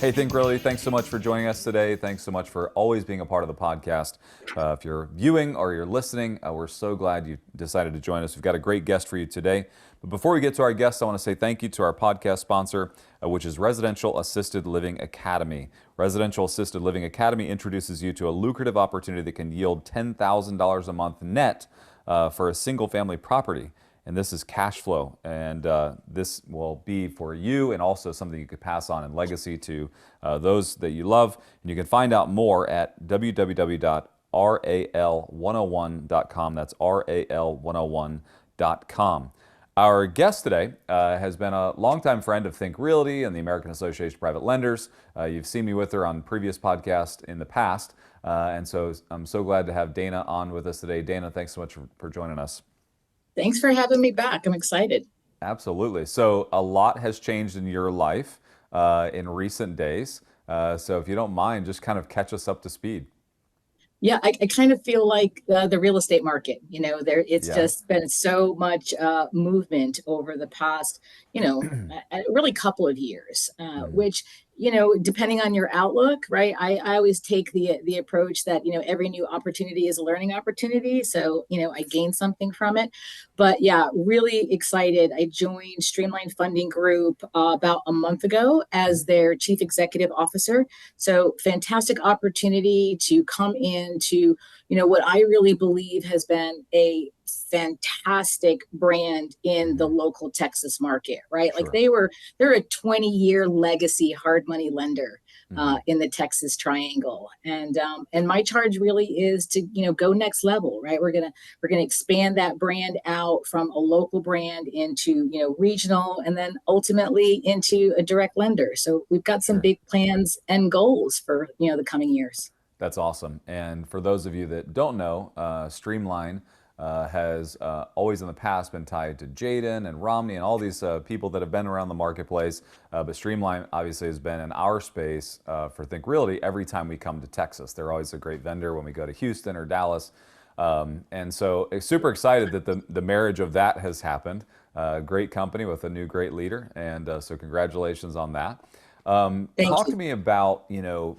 Hey, Think Realty, thanks so much for joining us today. Thanks so much for always being a part of the podcast. If you're viewing or you're listening, we're so glad you decided to join us. We've got a great guest for you today. But before we get to our guest, I want to say thank you to our podcast sponsor, which is Residential Assisted Living Academy. Residential Assisted Living Academy introduces you to a lucrative opportunity that can yield $10,000 a month net for a single family property. And this is cash flow, and this will be for you and also something you could pass on in legacy to those that you love. And you can find out more at www.ral101.com. That's ral101.com. Our guest today has been a longtime friend of Think Realty and the American Association of Private Lenders. You've seen me with her on previous podcasts in the past, and so I'm so glad to have Dana on with us today. Dana, thanks so much for joining us. Thanks for having me back. I'm excited. Absolutely. So a lot has changed in your life in recent days. So if you don't mind, just kind of catch us up to speed. Yeah, I kind of feel like the real estate market, it's Yeah. just been so much movement over the past, really couple of years, Mhm. which, depending on your outlook, right? I always take the approach that, every new opportunity is a learning opportunity. So, I gain something from it. But yeah, really excited. I joined Streamline Funding Group about a month ago as their chief executive officer. So fantastic opportunity to come into, what I really believe has been a fantastic brand in the Mhm. local Texas market, right? Like Sure. they're a 20-year legacy hard money lender Mhm. in the Texas Triangle, and my charge really is to go next level, right? We're gonna expand that brand out from a local brand into regional, and then ultimately into a direct lender. So we've got some Sure. big plans and goals for the coming years. That's awesome. And for those of you that don't know, Streamline has always in the past been tied to Jaden and Romney and all these people that have been around the marketplace. But Streamline obviously has been in our space for Think Realty every time we come to Texas. They're always a great vendor when we go to Houston or Dallas. And so super excited that the marriage of that has happened. Great company with a new great leader. And so congratulations on that. Thank Talk to you. me about,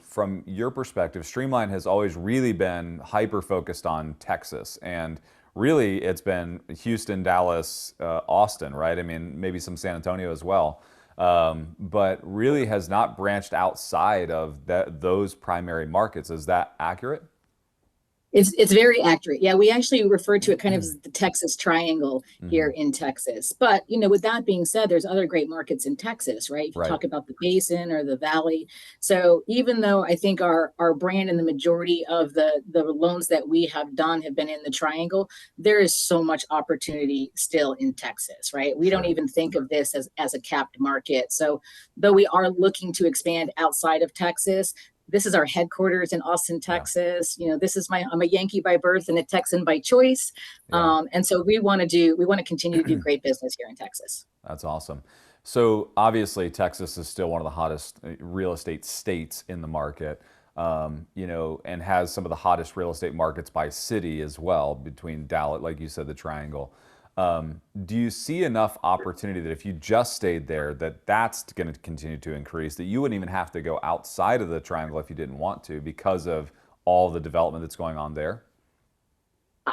from your perspective, Streamline has always really been hyper focused on Texas. And really, it's been Houston, Dallas, Austin, right? I mean, maybe some San Antonio as well. But really has not branched outside of those primary markets. Is that accurate? It's very accurate. Yeah, we actually refer to it kind of as the Texas Triangle here Hmm. in Texas. But with that being said, there's other great markets in Texas, right? If you Right. talk about the basin or the valley. So even though I think our brand and the majority of the loans that we have done have been in the Triangle, there is so much opportunity still in Texas, right? We don't Sure. even think of this as a capped market. So though we are looking to expand outside of Texas, this is our headquarters in Austin, Yeah. Texas. This is I'm a Yankee by birth and a Texan by choice. Yeah. And so we want to continue to do great business here in Texas. That's awesome. So obviously, Texas is still one of the hottest real estate states in the market, and has some of the hottest real estate markets by city as well, between Dallas, like you said, the Triangle. Do you see enough opportunity that if you just stayed there, that's going to continue to increase, that you wouldn't even have to go outside of the Triangle if you didn't want to because of all the development that's going on there?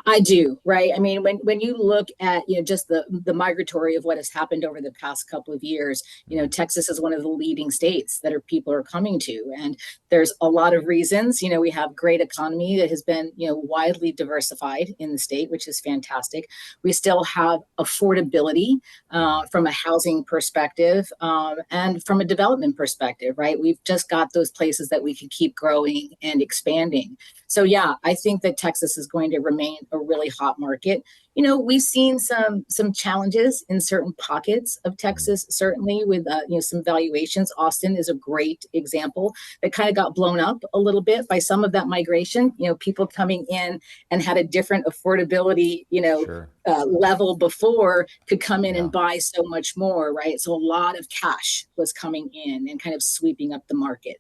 I do, right? I mean, when you look at just the migratory of what has happened over the past couple of years, Mhm. Texas is one of the leading states that people are coming to, and there's a lot of reasons. We have great economy that has been widely diversified in the state, which is fantastic. We still have affordability Mhm. from a housing perspective, and from a development perspective, right? We've just got those places that we can keep growing and expanding. So yeah, I think that Texas is going to remain a really hot market. We've seen some challenges in certain pockets of Mhm. Texas, certainly with some valuations. Austin is a great example that kind of got blown up a little bit by some of that migration. People coming in and had a different affordability, Sure. level before could come in Yeah. and buy so much more, right? So a lot of cash was coming in and kind of sweeping up the market.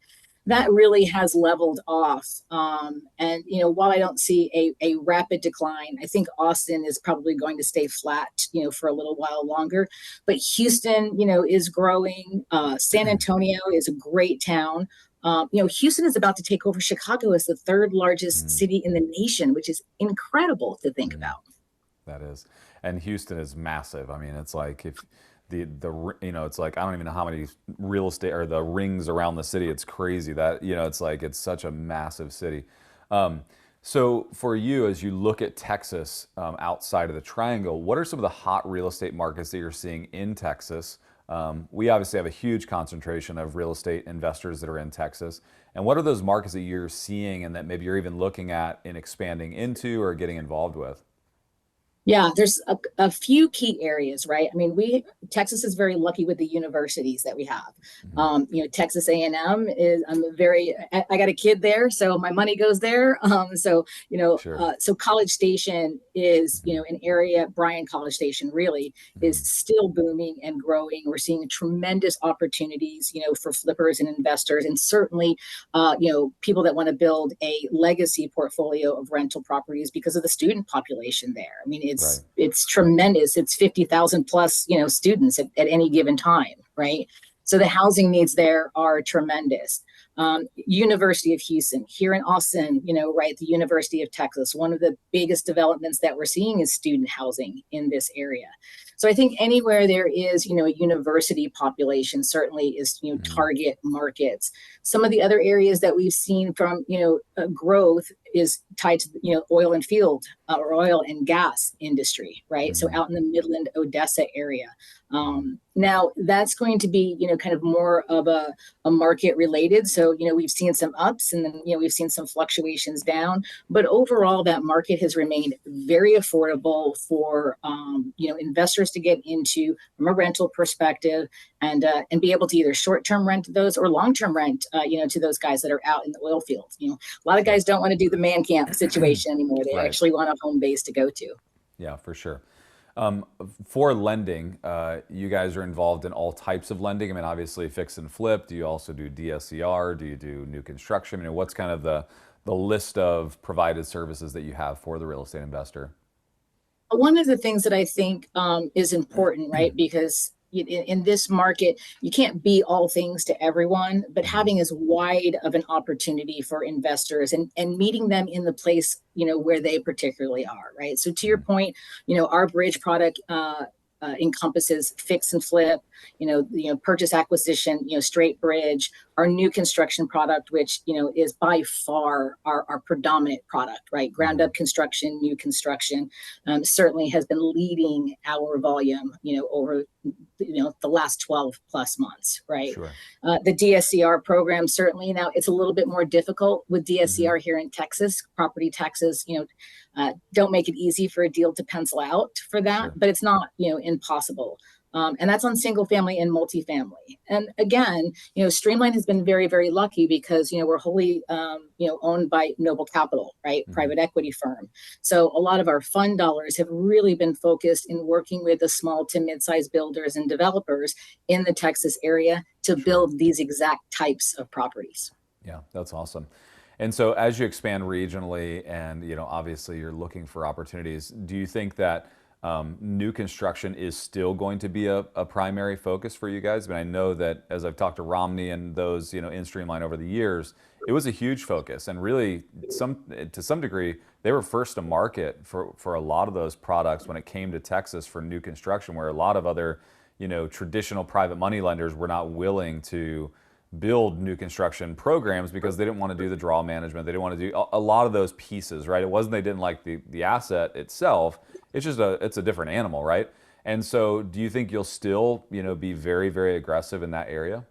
that really has leveled off. And, while I don't see a rapid decline, I think Austin is probably going to stay flat, for a little while longer. But Houston, is growing. San Antonio is a great town. Houston is about to take over Chicago as the third largest Mm, city in the nation, which is incredible to think mm. about. That is, and Houston is massive. I mean, it's like if it's like I don't even know how many real estate or the rings around the city. It's crazy that it's like it's such a massive city. Um, so for you, as you look at Texas outside of the Triangle, what are some of the hot real estate markets that you're seeing in Texas? We obviously have a huge concentration of real estate investors that are in Texas. And what are those markets that you're seeing and that maybe you're even looking at in expanding into or getting involved with? Yeah, there's a few key areas, right? I mean, Texas is very lucky with the universities that we have. Hmm. Texas A&M is I got a kid there, so my money goes there. Sure. So College Station is, Hmm. an area. Bryan College Station really is Hmm. still booming and growing. We're seeing tremendous opportunities, for flippers and investors, and certainly, people that want to build a legacy portfolio of rental properties because of the student population there. I mean, Right. it's tremendous. It's 50,000 plus, students at any given time, right? So the housing needs there are tremendous. University of Houston here in Austin, right, the University of Texas, one of the biggest developments that we're seeing is student housing in this area. So I think anywhere there is, a university population certainly is, Hmm. target markets. Some of the other areas that we've seen from, growth is tied to, oil and field or oil and gas industry, right? So Hmm. out in the Midland, Odessa area. Now that's going to be, kind of more of a market related. So, we've seen some ups and then, we've seen some fluctuations down, but overall that market has remained very affordable for, investors to get into from a rental perspective and be able to either short-term rent those or long-term rent, to those guys that are out in the oil fields. A lot of Sure. guys don't want to do the man camp situation anymore. They Right. actually want a home base to go to. Yeah, for sure. Um, for lending, you guys are involved in all types of lending. I mean, obviously fix and flip. Do you also do DSCR? Do you do new construction? I mean, what's kind of the list of provided services that you have for the real estate investor? One of the things that I think is important, right? Because in this market, you can't be all things to everyone, but Hmm. having as wide of an opportunity for investors and meeting them in the place, where they particularly are, right? So to your Hmm. point, our bridge product encompasses fix and flip, purchase acquisition, straight bridge, our new construction product, which, is by far our predominant product, right? Ground Hmm. up construction, new construction, certainly has been leading our volume, over the last 12 plus months, right? Sure. The DSCR program, certainly now it's a little bit more difficult with Hmm. DSCR here in Texas. Property taxes, don't make it easy for a deal to pencil out for that, Sure. but it's not, impossible. And that's on single family and multifamily. And again, Streamline has been very, very lucky because, we're wholly, owned by Noble Capital, right? Hmm. Private equity firm. So a lot of our fund dollars have really been focused in working with the small to mid-sized builders and developers in the Texas area to Sure. build these exact types of properties. Yeah, that's awesome. And so as you expand regionally and, obviously you're looking for opportunities, do you think that new construction is still going to be a primary focus for you guys? I mean, I know that as I've talked to Romney and those, in Streamline over the years, it was a huge focus and really to some degree, they were first to market for a lot of those products when it came to Texas for new construction, where a lot of other, traditional private money lenders were not willing to build new construction programs because they didn't want to do the draw management. They didn't want to do a lot of those pieces, right? It wasn't they didn't like the asset itself. It's just it's a different animal, right? And so do you think you'll still, be very, very aggressive in that area?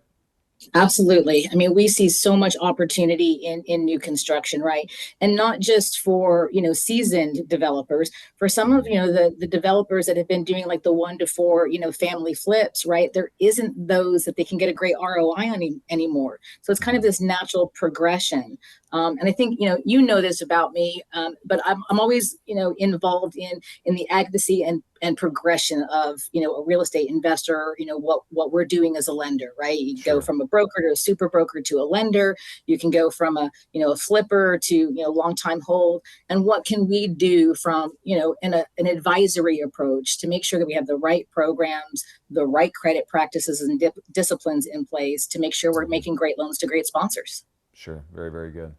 Absolutely. I mean, we see so much opportunity in new construction, right? And not just for, seasoned developers, for some of, Hmm. the developers that have been doing like the 1 to 4, family flips, right? There isn't those that they can get a great ROI on anymore. So it's kind of Hmm. this natural progression. And I think, you know this about me, but I'm always, involved in the advocacy and progression of, a real estate investor, what we're doing as a lender, right? You go Sure. from a broker to a super broker to a lender. You can go from a flipper to, long time hold. And what can we do from, an advisory approach to make sure that we have the right programs, the right credit practices and disciplines in place to make sure we're making great loans to great sponsors. Sure. Very, very good.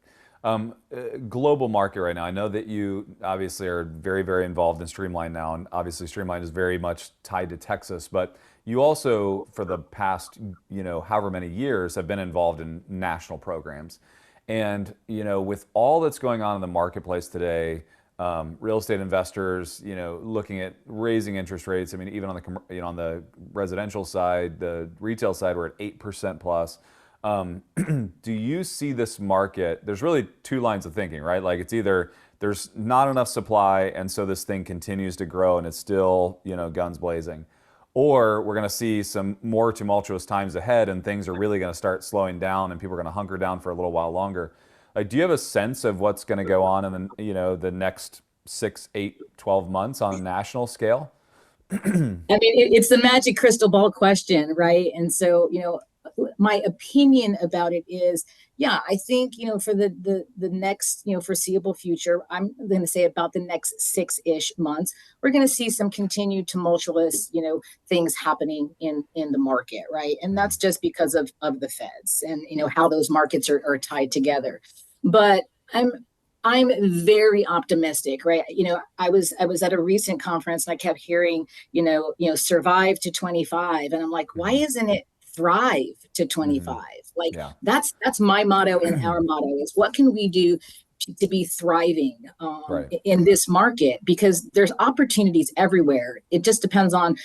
Global market right now. I know that you obviously are very, very involved in Streamline now, and obviously Streamline is very much tied to Texas, but you also, for the past, however many years, have been involved in national programs. And, with all that's going on in the marketplace today, real estate investors, looking at raising interest rates. I mean, even on on the residential side, the retail side, we're at 8% plus. Do you see this market? There's really two lines of thinking, right? Like it's either there's not enough supply, and so this thing continues to grow and it's still, guns blazing, or we're going to see some more tumultuous times ahead and things are really going to start slowing down and people are going to hunker down for a little while longer. Like, do you have a sense of what's going to go on in the next 6, 8, 12 months on a national scale? I mean, it's the magic crystal ball question, right? And so, my opinion about it is, yeah, I think, for the next, foreseeable future, I'm going to say about the next 6-ish months, we're going to see some continued tumultuous, things happening in the market, right? And that's just because of the Feds and, how those markets are tied together. But I'm very optimistic, right? I was at a recent conference and I kept hearing, survive to 25. And I'm like, why isn't it thrive to 25? Like Yeah. that's my motto and our motto is what can we do to be thriving Right. in this market, because there's opportunities everywhere. It just depends on,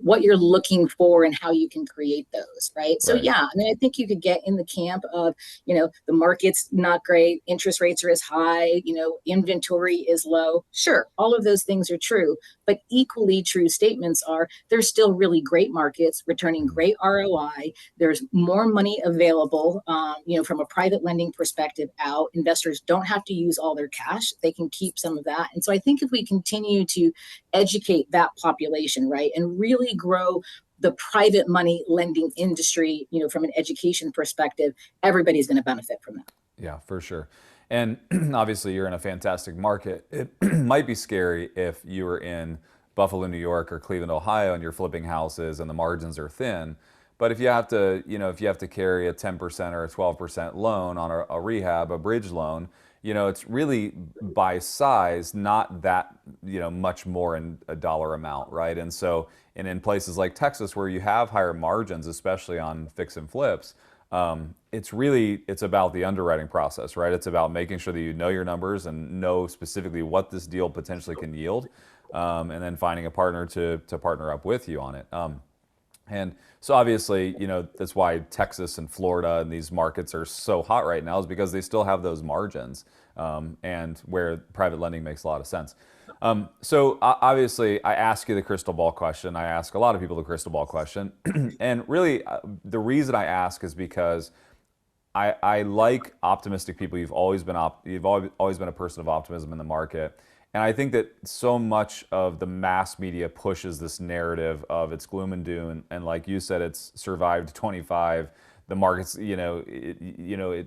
what you're looking for and how you can create those. Right. So, Right. yeah, I mean, I think you could get in the camp of, the market's not great. Interest rates are as high, inventory is low. Sure. All of those things are true. But equally true statements are there's still really great markets returning great ROI. There's more money available, from a private lending perspective out. Investors don't have to use all their cash. They can keep some of that. And so I think if we continue to educate that population, right, and really grow the private money lending industry, from an education perspective, everybody's going to benefit from that. Yeah, for sure. And obviously you're in a fantastic market. It might be scary if you were in Buffalo, New York or Cleveland, Ohio, and you're flipping houses and the margins are thin. But if you have to, carry a 10% or a 12% loan on a rehab, a bridge loan, it's really by size, not that, much more in a dollar amount, right? And so, and in places like Texas where you have higher margins, especially on fix and flips, it's about the underwriting process, right? It's about making sure that you know your numbers and know specifically what this deal potentially can yield, and then finding a partner to partner up with you on it. And so obviously, that's why Texas and Florida and these markets are so hot right now, is because they still have those margins, and where private lending makes a lot of sense. So obviously, I ask you the crystal ball question. I ask a lot of people the crystal ball question. And really, the reason I ask is because I like optimistic people. You've always been a person of optimism in the market. And I think that so much of the mass media pushes this narrative of it's gloom and doom, and like you said, it's survived 25. The markets,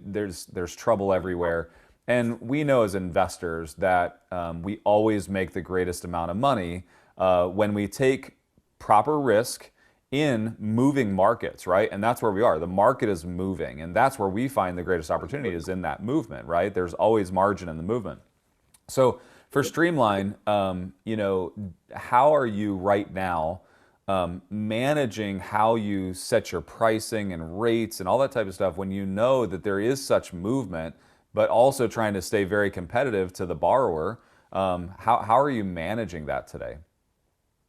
there's trouble everywhere, and we know as investors that we always make the greatest amount of money when we take proper risk in moving markets, right? And that's where we are. The market is moving, and that's where we find the greatest opportunity is in that movement, right? There's always margin in the movement. So for Streamline, how are you right now managing how you set your pricing and rates and all that type of stuff when you know that there is such movement, but also trying to stay very competitive to the borrower? How are you managing that today?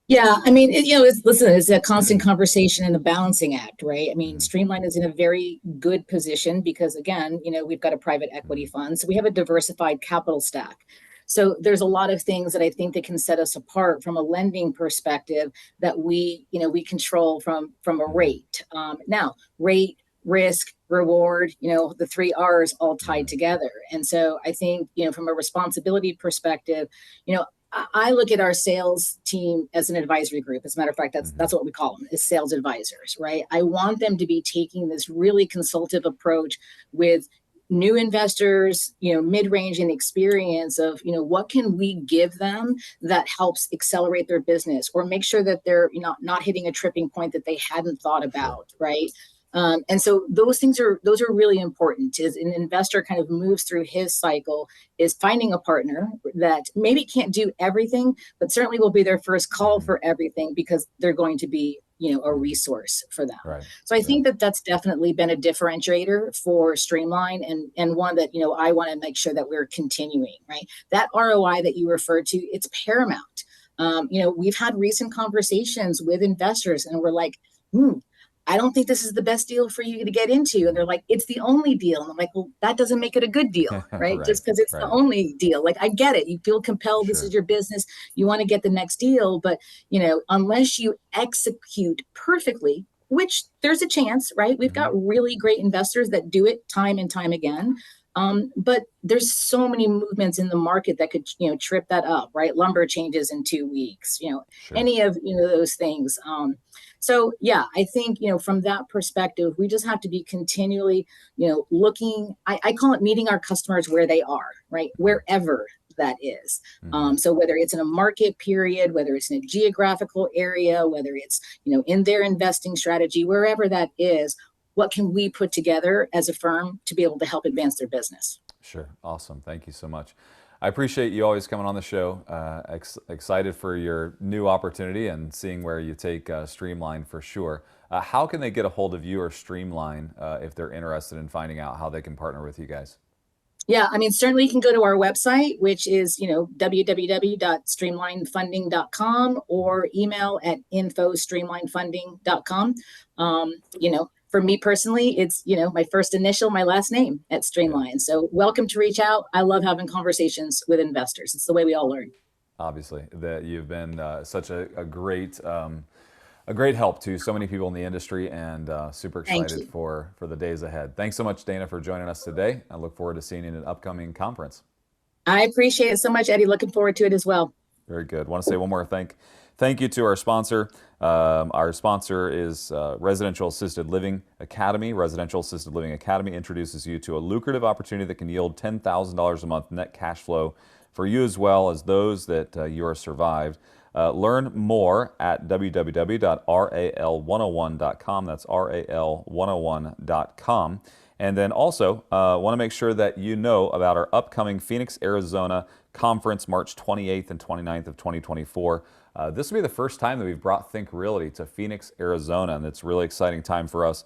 Yeah, I mean, it's a constant conversation and a balancing act, right? I mean, Streamline is in a very good position because, again, we've got a private equity fund, so we have a diversified capital stack. So there's a lot of things that I think that can set us apart from a lending perspective that we control from a rate. Now, rate, risk, reward, the 3 R's all tied together. And so I think, from a responsibility perspective, I look at our sales team as an advisory group. As a matter of fact, that's what we call them, is sales advisors, right? I want them to be taking this really consultative approach with new investors, mid-range and experience of, what can we give them that helps accelerate their business or make sure that they're not hitting a tripping point that they hadn't thought about, right? And so those are really important. As an investor kind of moves through his cycle, is finding a partner that maybe can't do everything, but certainly will be their first call for everything because they're going to be a resource for them. Right. So I think that that's definitely been a differentiator for Streamline, and one that I want to make sure that we're continuing. Right, that ROI that you referred to, it's paramount. We've had recent conversations with investors, and we're like, I don't think this is the best deal for you to get into. And they're like, it's the only deal. And I'm like, well, that doesn't make it a good deal, right? Just because it's the only deal. Like, I get it. You feel compelled. This is your business. You want to get the next deal. But, unless you execute perfectly, which there's a chance, right? We've got really great investors that do it time and time again. But there's so many movements in the market that could, trip that up, right? Lumber changes in 2 weeks, any of, those things. So yeah, I think, from that perspective, we just have to be continually, looking, I call it meeting our customers where they are, right? Wherever that is. So whether it's in a market period, whether it's in a geographical area, whether it's, in their investing strategy, wherever that is, what can we put together as a firm to be able to help advance their business? Sure. Awesome. Thank you so much. I appreciate you always coming on the show. Excited for your new opportunity and seeing where you take Streamline for sure. How can they get a hold of you or Streamline if they're interested in finding out how they can partner with you guys? Yeah, certainly you can go to our website, which is, www.streamlinefunding.com, or email at info@streamlinefunding.com. For me personally, it's, my first initial, my last name at Streamline. So welcome to reach out. I love having conversations with investors. It's the way we all learn. Obviously, that you've been such a great help to so many people in the industry, and super excited for the days ahead. Thanks so much, Dana, for joining us today. I look forward to seeing you in an upcoming conference. I appreciate it so much, Eddie. Looking forward to it as well. Very good. Want to say one more thank you to our sponsor. Our sponsor is Residential Assisted Living Academy. Residential Assisted Living Academy introduces you to a lucrative opportunity that can yield $10,000 a month net cash flow for you as well as those that you are survived. Learn more at www.ral101.com. That's ral101.com. And then also want to make sure that you know about our upcoming Phoenix, Arizona conference, March 28th and 29th of 2024. This will be the first time that we've brought Think Realty to Phoenix, Arizona, and it's a really exciting time for us.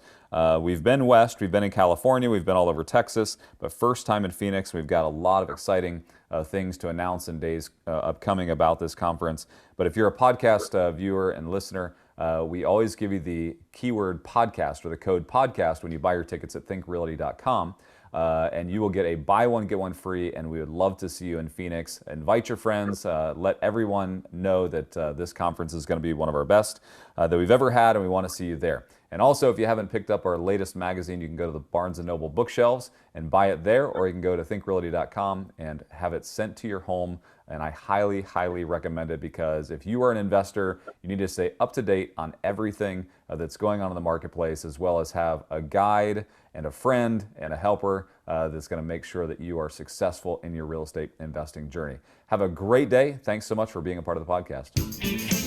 We've been west, we've been in California, we've been all over Texas, but first time in Phoenix. We've got a lot of exciting things to announce in days upcoming about this conference. But if you're a podcast viewer and listener, we always give you the keyword podcast or the code podcast when you buy your tickets at thinkrealty.com. And you will get a buy one, get one free, and we would love to see you in Phoenix. Invite your friends, let everyone know that this conference is going to be one of our best that we've ever had, and we want to see you there. And also, if you haven't picked up our latest magazine, you can go to the Barnes & Noble bookshelves and buy it there, or you can go to thinkrealty.com and have it sent to your home. And I highly, highly recommend it, because if you are an investor, you need to stay up to date on everything that's going on in the marketplace, as well as have a guide and a friend and a helper that's going to make sure that you are successful in your real estate investing journey. Have a great day. Thanks so much for being a part of the podcast.